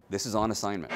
This is on assignment.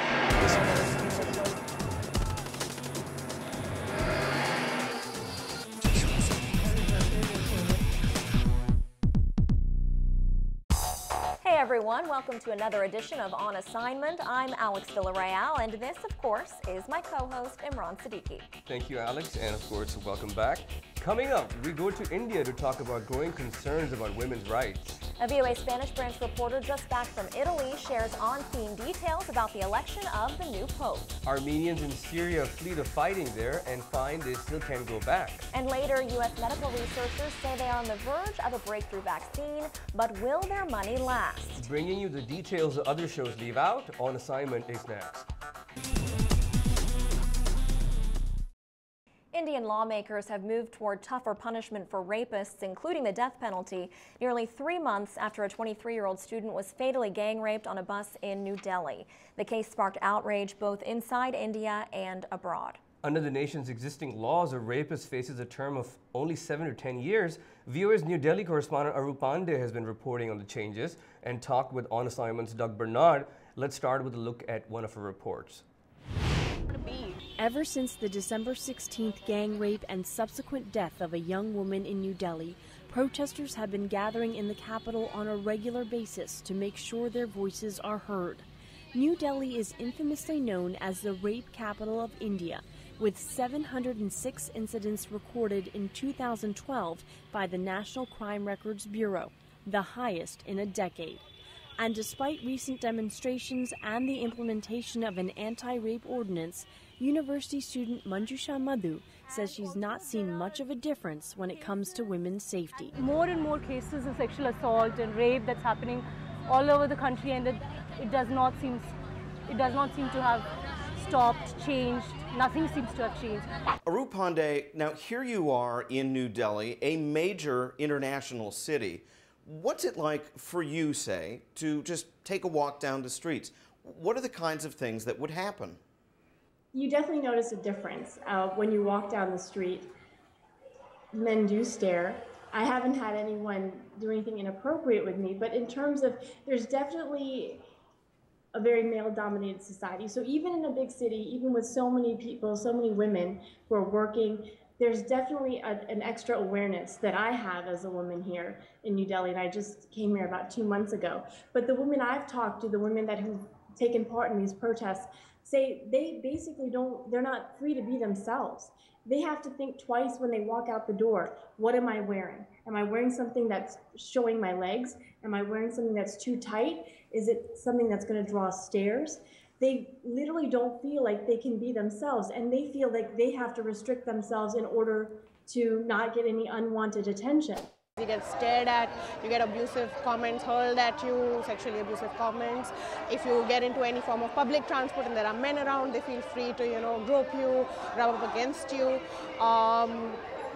Hey everyone, welcome to another edition of On Assignment. I'm Alex Villarreal, and this, of course, is my co-host Imran Siddiqui. Thank you, Alex, and of course, welcome back. Coming up, we go to India to talk about growing concerns about women's rights. A VOA Spanish branch reporter just back from Italy shares on-scene details about the election of the new pope. Armenians in Syria flee the fighting there and find they still can't go back. And later, U.S. medical researchers say they are on the verge of a breakthrough vaccine, but will their money last? Bringing you the details that other shows leave out. On Assignment is next. Indian lawmakers have moved toward tougher punishment for rapists, including the death penalty, nearly 3 months after a 23-year-old student was fatally gang raped on a bus in New Delhi. The case sparked outrage both inside India and abroad. Under the nation's existing laws, a rapist faces a term of only 7 to 10 years. VOA's New Delhi correspondent Arup Pandey has been reporting on the changes and talked with On Assignment's Doug Bernard. Let's start with a look at one of her reports. Ever since the December 16th gang rape and subsequent death of a young woman in New Delhi, protesters have been gathering in the capital on a regular basis to make sure their voices are heard. New Delhi is infamously known as the rape capital of India, with 706 incidents recorded in 2012 by the National Crime Records Bureau, the highest in a decade. And despite recent demonstrations and the implementation of an anti-rape ordinance, university student Manjusha Madhu says she's not seen much of a difference when it comes to women's safety. More and more cases of sexual assault and rape that's happening all over the country, and it does not seem to have stopped, changed. Nothing seems to have changed. Arup Pandey, now here you are in New Delhi, a major international city. What's it like for you, say, to just take a walk down the streets? What are the kinds of things that would happen? You definitely notice a difference when you walk down the street. Men do stare. I haven't had anyone do anything inappropriate with me, but in terms of, there's definitely a very male-dominated society. So even in a big city, even with so many people, so many women who are working, there's definitely an extra awareness that I have as a woman here in New Delhi, and I just came here about 2 months ago. But the women I've talked to, the women that have taken part in these protests, say they basically they're not free to be themselves. They have to think twice when they walk out the door. What am I wearing? Am I wearing something that's showing my legs? Am I wearing something that's too tight? Is it something that's going to draw stares? They literally don't feel like they can be themselves, and they feel like they have to restrict themselves in order to not get any unwanted attention. You get stared at, you get abusive comments hurled at you, sexually abusive comments. If you get into any form of public transport and there are men around, they feel free to, grope you, rub up against you.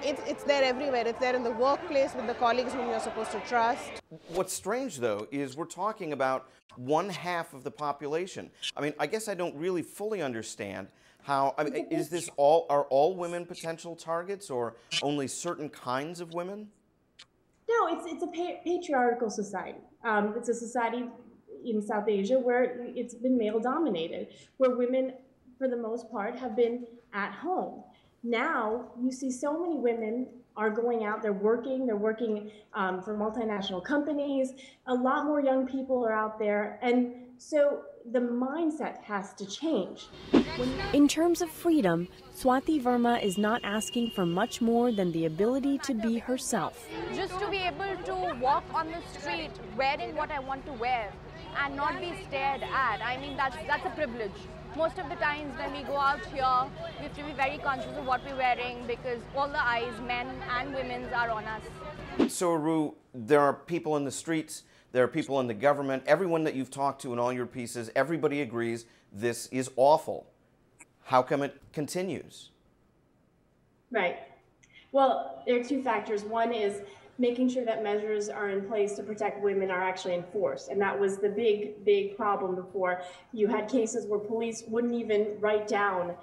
It's there everywhere. It's there in the workplace with the colleagues whom you're supposed to trust. What's strange, though, is we're talking about 1/2 of the population. I mean, I guess I don't really fully understand how, is this are all women potential targets or only certain kinds of women? No, it's a patriarchal society. It's a society in South Asia where it's been male-dominated, where women, for the most part, have been at home. Now, you see so many women are going out, they're working for multinational companies. A lot more young people are out there, and so the mindset has to change. In terms of freedom, Swati Verma is not asking for much more than the ability to be herself. Just to be able to walk on the street wearing what I want to wear and not be stared at. I mean, that's a privilege. Most of the times when we go out here, we have to be very conscious of what we're wearing because all the eyes, men and women's, are on us. So, Aru, there are people in the streets, there are people in the government, everyone that you've talked to in all your pieces, everybody agrees this is awful. How come it continues? Right. Well, there are two factors. One is making sure that measures are in place to protect women are actually enforced. And that was the big problem before. You had cases where police wouldn't even write down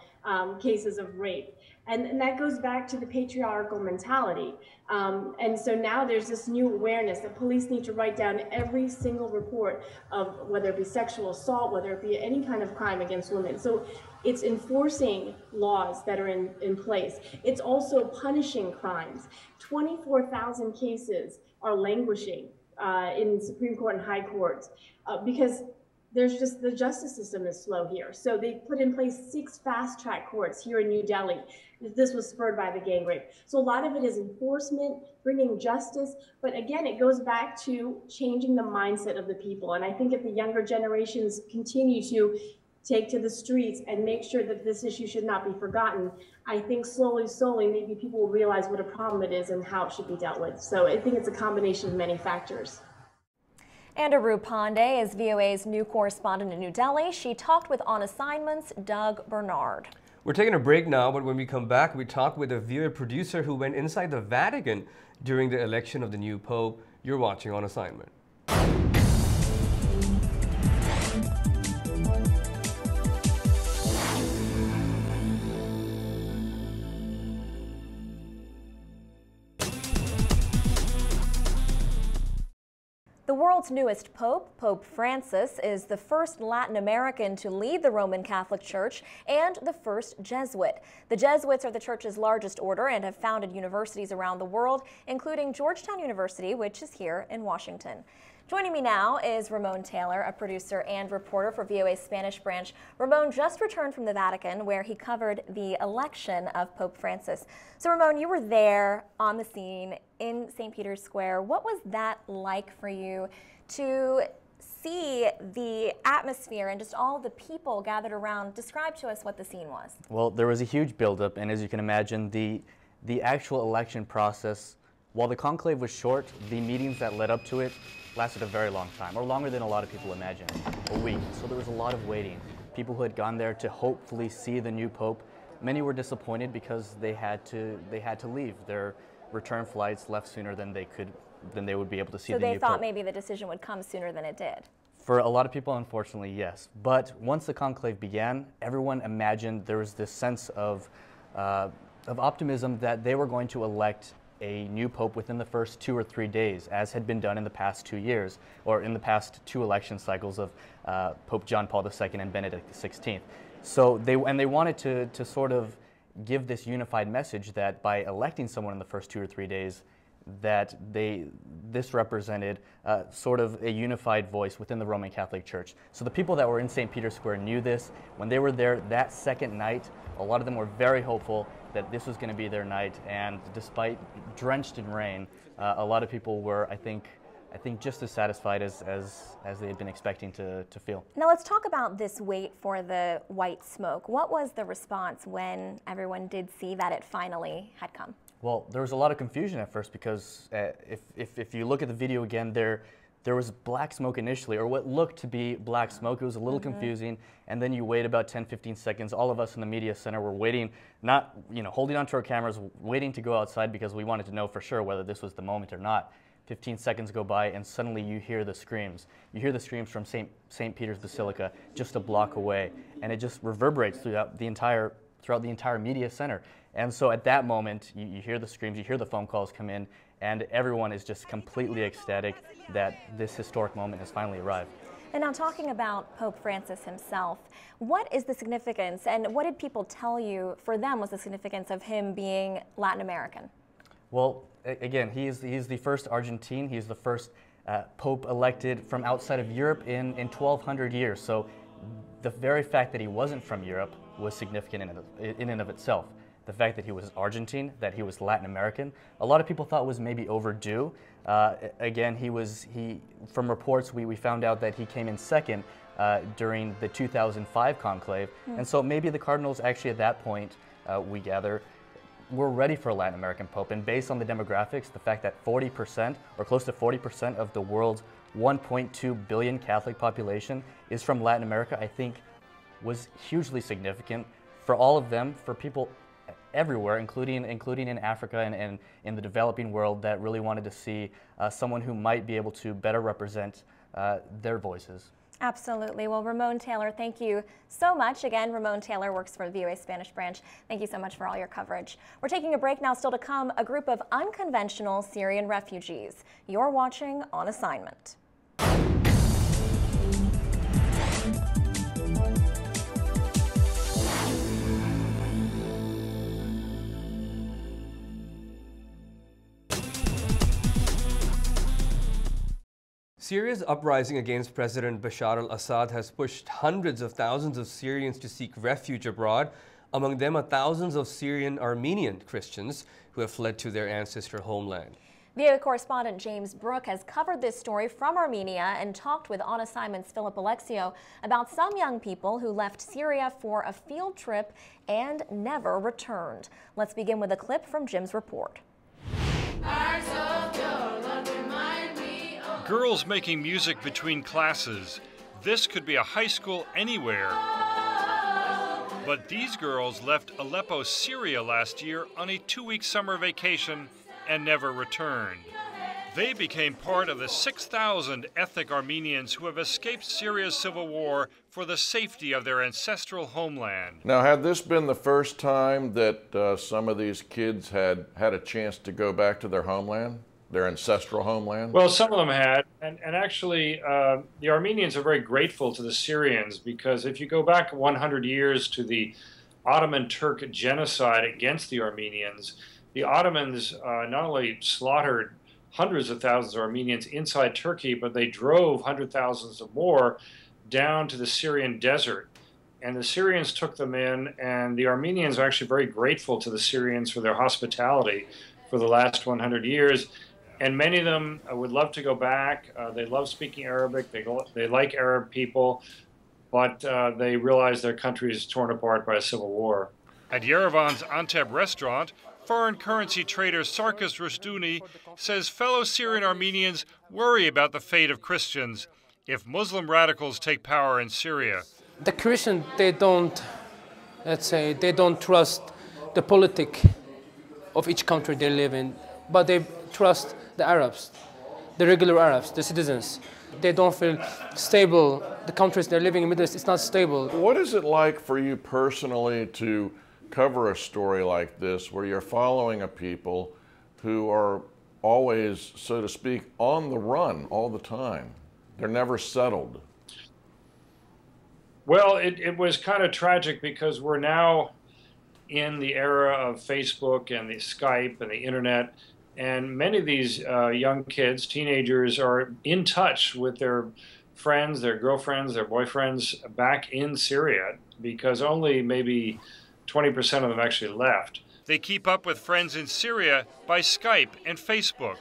cases of rape. And that goes back to the patriarchal mentality. And so now there's this new awareness that police need to write down every single report of whether it be sexual assault, whether it be any kind of crime against women. So it's enforcing laws that are in place. It's also punishing crimes. 24,000 cases are languishing in Supreme Court and High Courts because there's just, the justice system is slow here. So they put in place 6 fast-track courts here in New Delhi. This was spurred by the gang rape. So a lot of it is enforcement, bringing justice, but again, it goes back to changing the mindset of the people. And I think if the younger generations continue to take to the streets and make sure that this issue should not be forgotten, I think slowly, maybe people will realize what a problem it is and how it should be dealt with. So I think it's a combination of many factors. And Aru Pandey is VOA's new correspondent in New Delhi. She talked with On Assignment's Doug Bernard. We're taking a break now, but when we come back, we talk with a VOA producer who went inside the Vatican during the election of the new Pope. You're watching On Assignment. The world's newest pope, Pope Francis, is the first Latin American to lead the Roman Catholic Church and the first Jesuit. The Jesuits are the church's largest order and have founded universities around the world, including Georgetown University, which is here in Washington. Joining me now is Ramon Taylor, a producer and reporter for VOA's Spanish branch. Ramon just returned from the Vatican, where he covered the election of Pope Francis. So Ramon, you were there on the scene in St. Peter's Square. What was that like for you to see the atmosphere and just all the people gathered around? Describe to us what the scene was. Well, there was a huge buildup, and as you can imagine, the actual election process, while the conclave was short, the meetings that led up to it lasted a very long time, or longer than a lot of people imagine, a week. So there was a lot of waiting. People who had gone there to hopefully see the new pope, many were disappointed because they had to leave. Their return flights left sooner than they would be able to see the new pope. So they thought maybe the decision would come sooner than it did. For a lot of people, unfortunately, yes. But once the conclave began, everyone imagined there was this sense of optimism that they were going to elect a new pope within the first 2 or 3 days, as had been done in the past 2 years, or in the past 2 election cycles of Pope John Paul II and Benedict XVI. So they wanted to sort of give this unified message that by electing someone in the first 2 or 3 days, that this represented sort of a unified voice within the Roman Catholic Church. So the people that were in St. Peter's Square knew this. When they were there that second night, a lot of them were very hopeful that this was going to be their night, and despite drenched in rain, a lot of people were, I think just as satisfied as they had been expecting to feel. Now let's talk about this wait for the white smoke. What was the response when everyone did see that it finally had come? Well, there was a lot of confusion at first because if you look at the video again, there was black smoke initially, or what looked to be black smoke. It was a little confusing, and then you wait about 10-15 seconds. All of us in the media center were waiting, not holding onto our cameras, waiting to go outside because we wanted to know for sure whether this was the moment or not. 15 seconds go by, and suddenly you hear the screams. You hear the screams from St. Peter's Basilica just a block away, and it just reverberates throughout the entire media center. And so at that moment, you hear the screams, you hear the phone calls come in, and everyone is just completely ecstatic that this historic moment has finally arrived. And now talking about Pope Francis himself, what is the significance, and what did people tell you for them was the significance of him being Latin American? Well, again, he's the first Argentine, he's the first Pope elected from outside of Europe in 1,200 years. So the very fact that he wasn't from Europe was significant in and of itself. The fact that he was Argentine, that he was Latin American, a lot of people thought was maybe overdue. Again, from reports we found out that he came in second during the 2005 conclave, and so maybe the Cardinals actually at that point, we gather, were ready for a Latin American Pope. And based on the demographics, the fact that 40% or close to 40% of the world's 1.2 billion Catholic population is from Latin America, I think was hugely significant for all of them, for people everywhere, including in Africa and in the developing world, that really wanted to see someone who might be able to better represent their voices. Absolutely. Well, Ramon Taylor, thank you so much. Again, Ramon Taylor works for the VOA Spanish branch. Thank you so much for all your coverage. We're taking a break now. Still to come, a group of unconventional Syrian refugees. You're watching On Assignment. Syria's uprising against President Bashar al-Assad has pushed hundreds of thousands of Syrians to seek refuge abroad. Among them are thousands of Syrian Armenian Christians who have fled to their ancestral homeland. VOA correspondent James Brooke has covered this story from Armenia and talked with On Assignment's Philip Alexio about some young people who left Syria for a field trip and never returned. Let's begin with a clip from Jim's report. Girls making music between classes. This could be a high school anywhere. But these girls left Aleppo, Syria last year on a 2-week summer vacation and never returned. They became part of the 6,000 ethnic Armenians who have escaped Syria's civil war for the safety of their ancestral homeland. Now, had this been the first time that some of these kids had a chance to go back to their homeland? Their ancestral homeland? Well, some of them had, and actually the Armenians are very grateful to the Syrians, because if you go back 100 years to the Ottoman Turk genocide against the Armenians, the Ottomans not only slaughtered hundreds of thousands of Armenians inside Turkey, but they drove hundreds of thousands of more down to the Syrian desert. And the Syrians took them in, and the Armenians are actually very grateful to the Syrians for their hospitality for the last 100 years. And many of them would love to go back. They love speaking Arabic. They like Arab people, but they realize their country is torn apart by a civil war. At Yerevan's Antep restaurant, foreign currency trader Sarkis Rushduni says fellow Syrian Armenians worry about the fate of Christians if Muslim radicals take power in Syria. The Christians, they don't trust the politics of each country they live in, but they trust the Arabs, the regular Arabs, the citizens. They don't feel stable. The countries they're living in the Middle East, it's not stable. What is it like for you personally to cover a story like this, where you're following a people who are always, so to speak, on the run all the time? They're never settled. Well, it was kind of tragic, because we're now in the era of Facebook and the Skype and the internet. And many of these young kids, teenagers, are in touch with their friends, their girlfriends, their boyfriends back in Syria, because only maybe 20% of them actually left. They keep up with friends in Syria by Skype and Facebook.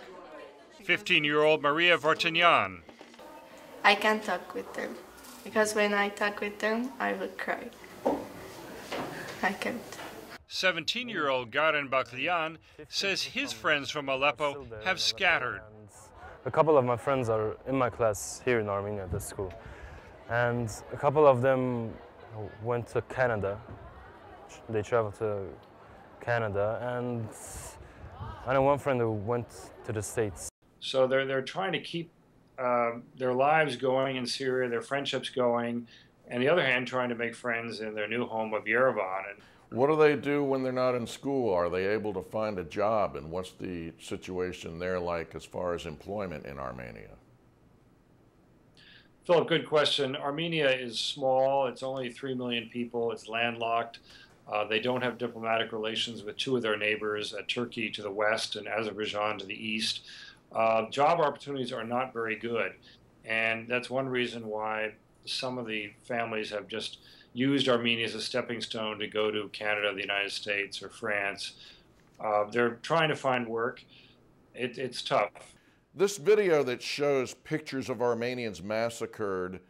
15-year-old Maria Vartanyan. I can't talk with them, because when I talk with them, I will cry. I can't. 17-year-old Garen Baklian says his friends from Aleppo have scattered. A couple of my friends are in my class here in Armenia at this school. And a couple of them went to Canada. They traveled to Canada. And I know one friend who went to the States. So they're trying to keep their lives going in Syria, their friendships going, and the other hand, trying to make friends in their new home of Yerevan. And what do they do when they're not in school? Are they able to find a job? And what's the situation there like as far as employment in Armenia? Philip, good question. Armenia is small. It's only 3 million people. It's landlocked. They don't have diplomatic relations with two of their neighbors, Turkey to the west and Azerbaijan to the east. Job opportunities are not very good. And that's one reason why some of the families have just used Armenia as a stepping stone to go to Canada, the United States, or France. They're trying to find work. It's tough. This video that shows pictures of Armenians massacred,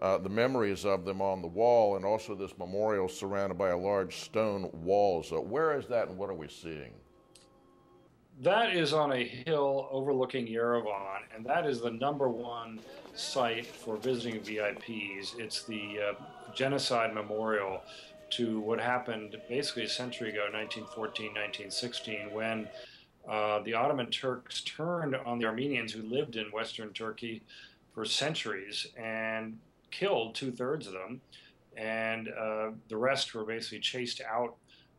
the memories of them on the wall, and also this memorial surrounded by a large stone wall. So where is that, and what are we seeing? That is on a hill overlooking Yerevan, and that is the #1 site for visiting VIPs. It's the genocide memorial to what happened basically a century ago, 1914, 1916, when the Ottoman Turks turned on the Armenians who lived in Western Turkey for centuries and killed 2/3 of them, and the rest were basically chased out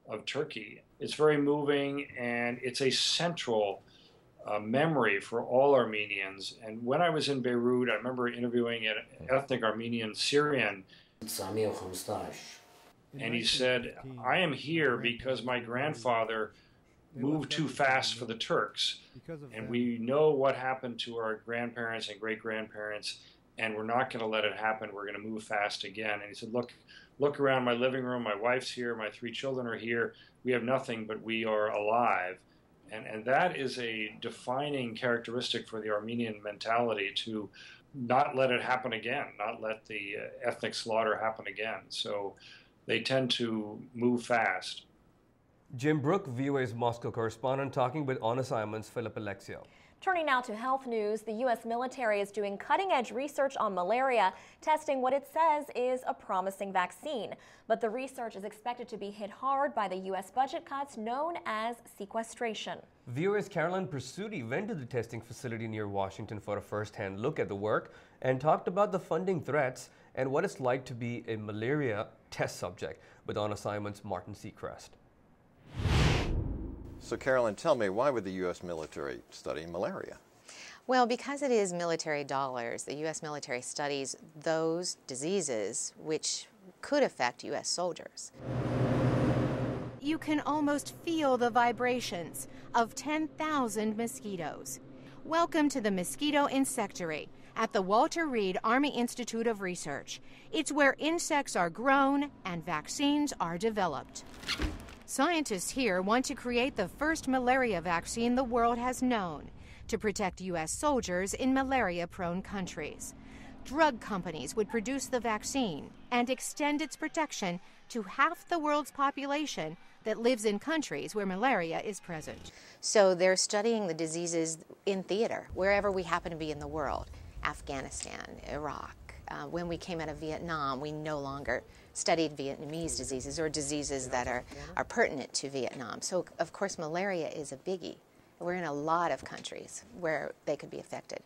of Turkey. It's very moving, and it's a central memory for all Armenians. And when I was in Beirut, I remember interviewing an ethnic Armenian Syrian, and he said, "I am here because my grandfather moved too fast for the Turks, and we know what happened to our grandparents and great-grandparents, and we're not going to let it happen. We're going to move fast again." And he said, look around my living room. My wife's here. My 3 children are here. We have nothing, but we are alive. And that is a defining characteristic for the Armenian mentality, to not let it happen again, not let the ethnic slaughter happen again. So they tend to move fast. Jim Brooke, VOA's Moscow correspondent, talking with On Assignment's Philip Alexio. Turning now to health news, the U.S. military is doing cutting-edge research on malaria, testing what it says is a promising vaccine. But the research is expected to be hit hard by the U.S. budget cuts known as sequestration. VOA's Carolyn Pursuti went to the testing facility near Washington for a first-hand look at the work and talked about the funding threats and what it's like to be a malaria test subject with On Assignment's Martin Seacrest. So Carolyn, tell me, why would the U.S. military study malaria? Well, because it is military dollars, the U.S. military studies those diseases which could affect U.S. soldiers. You can almost feel the vibrations of 10,000 mosquitoes. Welcome to the Mosquito Insectary at the Walter Reed Army Institute of Research. It's where insects are grown and vaccines are developed. Scientists here want to create the first malaria vaccine the world has known to protect U.S. soldiers in malaria-prone countries. Drug companies would produce the vaccine and extend its protection to half the world's population that lives in countries where malaria is present. So they're studying the diseases in theater, wherever we happen to be in the world. Afghanistan, Iraq. When we came out of Vietnam, we no longer studied Vietnamese diseases or diseases that are pertinent to Vietnam. So, of course, malaria is a biggie. We're in a lot of countries where they could be affected.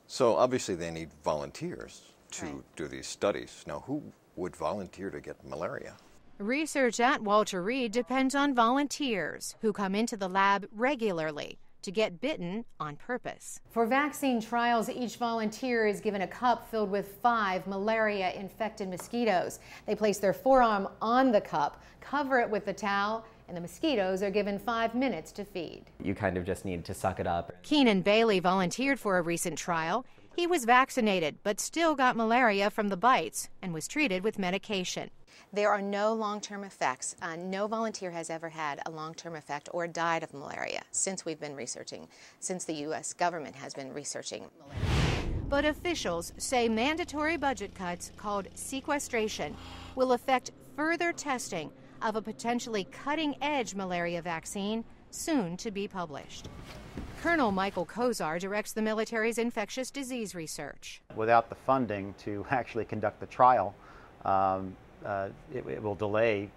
So, obviously, they need volunteers to do these studies. Now, who would volunteer to get malaria? Research at Walter Reed depends on volunteers who come into the lab regularly to get bitten on purpose. For vaccine trials, each volunteer is given a cup filled with 5 malaria-infected mosquitoes. They place their forearm on the cup, cover it with a towel, and the mosquitoes are given 5 minutes to feed. You kind of just need to suck it up. Keenan Bailey volunteered for a recent trial. He was vaccinated, but still got malaria from the bites and was treated with medication. There are no long-term effects. No volunteer has ever had a long-term effect or died of malaria since we've been researching, since the U.S. government has been researching malaria. But officials say mandatory budget cuts called sequestration will affect further testing of a potentially cutting-edge malaria vaccine soon to be published. Colonel Michael Kozar directs the military's infectious disease research. Without the funding to actually conduct the trial, it will delay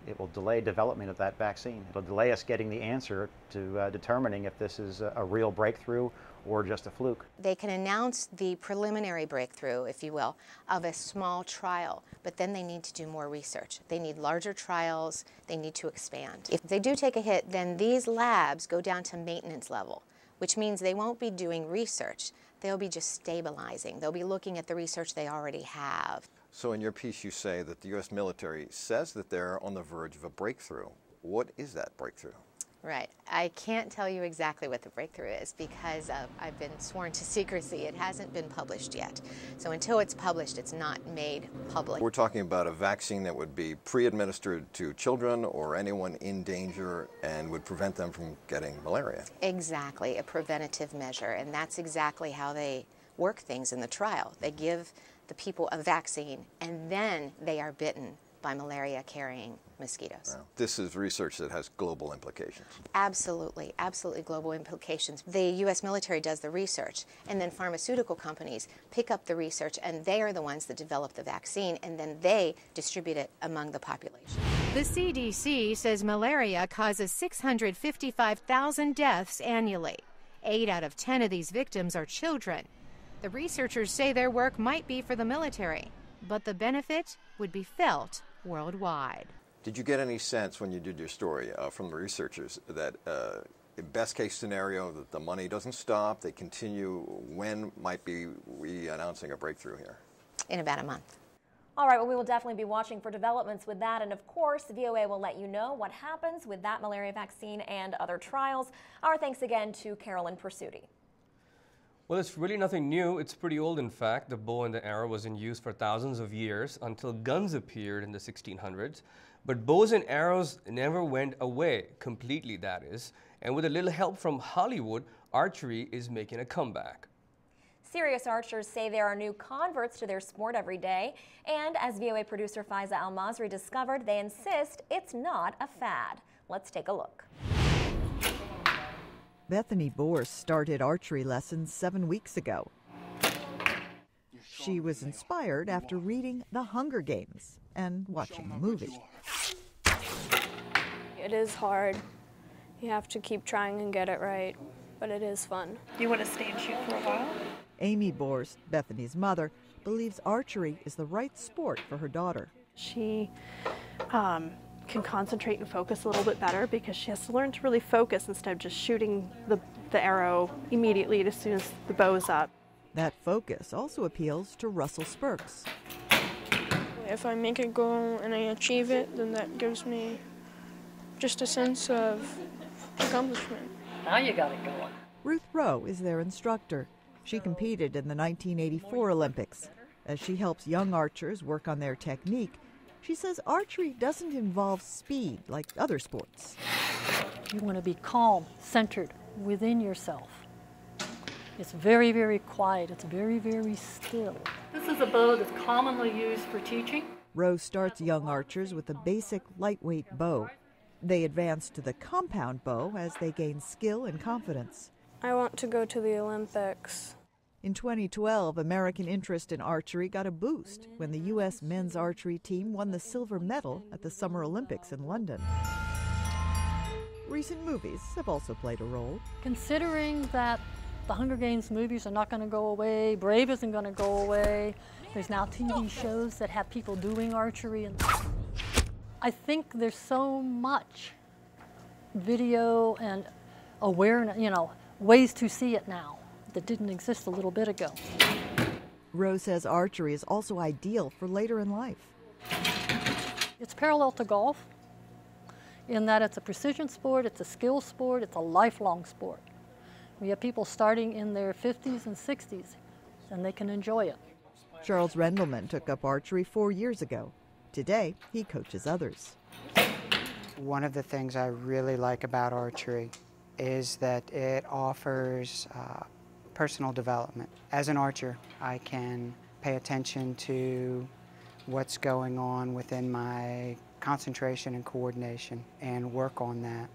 development of that vaccine. It'll delay us getting the answer to determining if this is a real breakthrough or just a fluke. They can announce the preliminary breakthrough, if you will, of a small trial, but then they need to do more research. They need larger trials. They need to expand. If they do take a hit, then these labs go down to maintenance level, which means they won't be doing research. They'll be just stabilizing. They'll be looking at the research they already have. So in your piece you say that the U.S. military says that they're on the verge of a breakthrough. What is that breakthrough? Right. I can't tell you exactly what the breakthrough is because I've been sworn to secrecy. It hasn't been published yet. So until it's published, it's not made public. We're talking about a vaccine that would be pre-administered to children or anyone in danger and would prevent them from getting malaria. Exactly, a preventative measure. And that's exactly how they work things in the trial. They give the people a vaccine and then they are bitten by malaria-carrying mosquitoes. Wow. This is research that has global implications. Absolutely, absolutely global implications. The U.S. military does the research, and then pharmaceutical companies pick up the research, and they are the ones that develop the vaccine, and then they distribute it among the population. The CDC says malaria causes 655,000 deaths annually. 8 out of 10 of these victims are children. The researchers say their work might be for the military, but the benefit would be felt worldwide. Did you get any sense when you did your story from the researchers that in best case scenario that the money doesn't stop, they continue? When might we announcing a breakthrough here? In about a month. All right, well, we will definitely be watching for developments with that. And of course, VOA will let you know what happens with that malaria vaccine and other trials. Our thanks again to Carolyn Pursuti. Well, it's really nothing new. It's pretty old, in fact. The bow and the arrow was in use for thousands of years until guns appeared in the 1600s. But bows and arrows never went away, completely that is. And with a little help from Hollywood, archery is making a comeback. Serious archers say there are new converts to their sport every day. And as VOA producer Faiza Al-Masri discovered, they insist it's not a fad. Let's take a look. Bethany Boers started archery lessons 7 weeks ago. She was inspired after reading The Hunger Games and watching the movie. It is hard. You have to keep trying and get it right, but it is fun. You want to stay and shoot for a while? Amy Boers, Bethany's mother, believes archery is the right sport for her daughter. She can concentrate and focus a little bit better because she has to learn to really focus instead of just shooting the arrow immediately as soon as the bow's up. That focus also appeals to Russell Spurks. If I make a goal and I achieve it, then that gives me just a sense of accomplishment. Now you got it going. Ruth Rowe is their instructor. She competed in the 1984 Olympics. As she helps young archers work on their technique, she says archery doesn't involve speed like other sports. You want to be calm, centered within yourself. It's very, very quiet. It's very, very still. This is a bow that's commonly used for teaching. Rowe starts young archers with a basic lightweight bow. They advance to the compound bow as they gain skill and confidence. I want to go to the Olympics. In 2012, American interest in archery got a boost when the U.S. men's archery team won the silver medal at the Summer Olympics in London. Recent movies have also played a role. Considering that the Hunger Games movies are not going to go away, Brave isn't going to go away, there's now TV shows that have people doing archery, and I think there's so much video and awareness, ways to see it now that didn't exist a little bit ago. Rose says archery is also ideal for later in life. It's parallel to golf in that it's a precision sport, it's a skill sport, it's a lifelong sport. We have people starting in their 50s and 60s, and they can enjoy it. Charles Rendelman took up archery 4 years ago. Today, he coaches others. One of the things I really like about archery is that it offers personal development. As an archer, I can pay attention to what's going on within my concentration and coordination and work on that.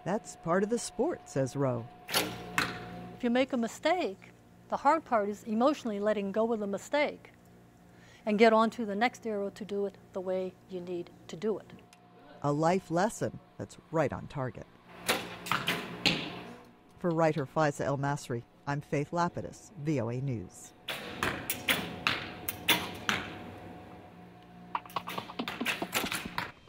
That's part of the sport, says Rowe. If you make a mistake, the hard part is emotionally letting go of the mistake and get on to the next arrow to do it the way you need to do it. A life lesson that's right on target. For writer Faiza El-Masri, I'm Faith Lapidus, VOA News.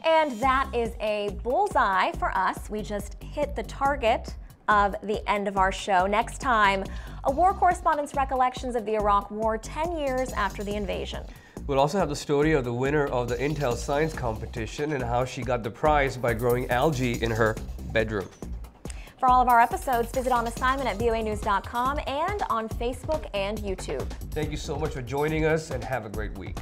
And that is a bullseye for us. We just hit the target of the end of our show. Next time, a war correspondent's recollections of the Iraq War 10 years after the invasion. We'll also have the story of the winner of the Intel Science Competition and how she got the prize by growing algae in her bedroom. For all of our episodes, visit On Assignment at voanews.com and on Facebook and YouTube. Thank you so much for joining us, and have a great week.